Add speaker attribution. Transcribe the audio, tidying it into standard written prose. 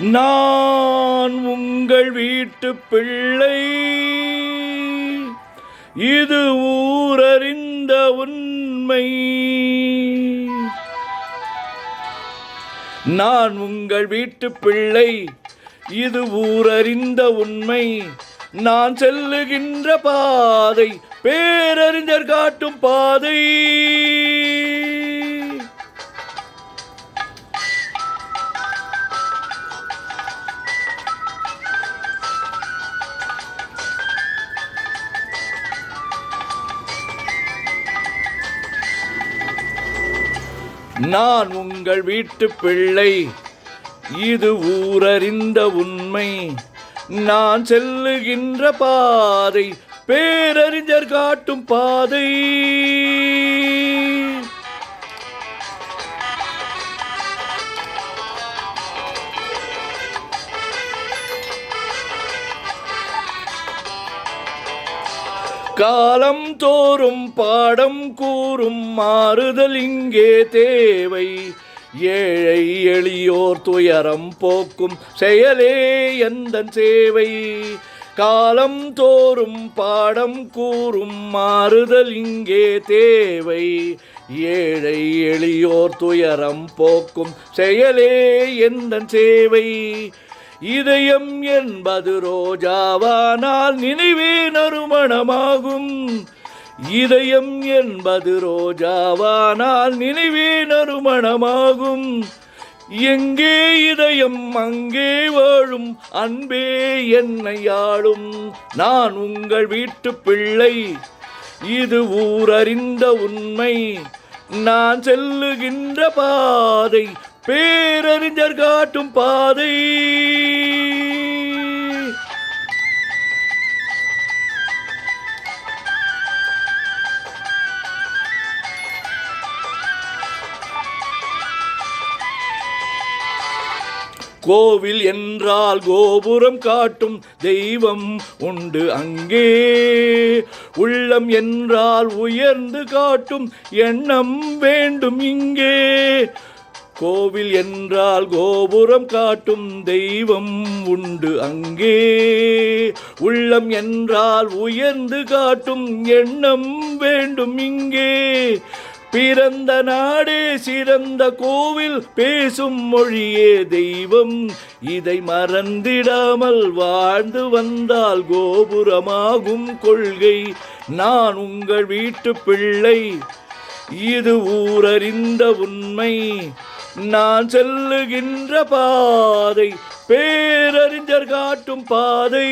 Speaker 1: நான் உங்கள் வீட்டு பிள்ளை, இது ஊரறிந்த உண்மை. நான் உங்கள் வீட்டு பிள்ளை, இது ஊரறிந்த உண்மை. நான் செல்லுகின்ற பாதை பேரறிஞர் காட்டும் பாதை. நான் உங்கள் வீட்டு பிள்ளை, இது ஊரறிந்த உண்மை. நான் செல்லுகின்ற பாதை பேரறிஞர் காட்டும் பாதை. காலம் தோறும் பாடம் கூறும் மாறுதல் இங்கே தேவை. ஏழை எளியோர் துயரம் போக்கும் செயலே எந்தன் சேவை. காலம் தோறும் பாடம் கூறும் மாறுதல் இங்கே தேவை. ஏழை எளியோர் துயரம் போக்கும் செயலே எந்தன் சேவை. இதயம் என்பது ரோஜாவானால் நினைவே நறுமணமாகும். இதயம் என்பது ரோஜாவானால் நினைவே நறுமணமாகும். எங்கே இதயம் அங்கே வாழும் அன்பே என்னை ஆளும். நான் உங்கள் வீட்டு பிள்ளை, இது ஊரறிந்த உண்மை. நான் செல்லுகின்ற பாதை பேரறிஞர் காட்டும் பாதை. கோவில் என்றால் கோபுரம் காட்டும் தெய்வம் உண்டு அங்கே. உள்ளம் என்றால் உயர்ந்து காட்டும் எண்ணம் வேண்டும் இங்கே. கோவில் என்றால் கோபுரம் காட்டும் தெய்வம் உண்டு அங்கே. உள்ளம் என்றால் உயர்ந்து காட்டும் எண்ணம் வேண்டும் இங்கே. பிறந்த நாடே சிறந்த கோவில், பேசும் மொழியே தெய்வம். இதை மறந்திடாமல் வாழ்ந்து வந்தால் கோபுரமாகும் கொள்கை. நான் உங்கள் வீட்டு பிள்ளை, இது ஊரறிந்த உண்மை. நான் செல்லுகின்ற பாதை பேரறிஞர் காட்டும் பாதை.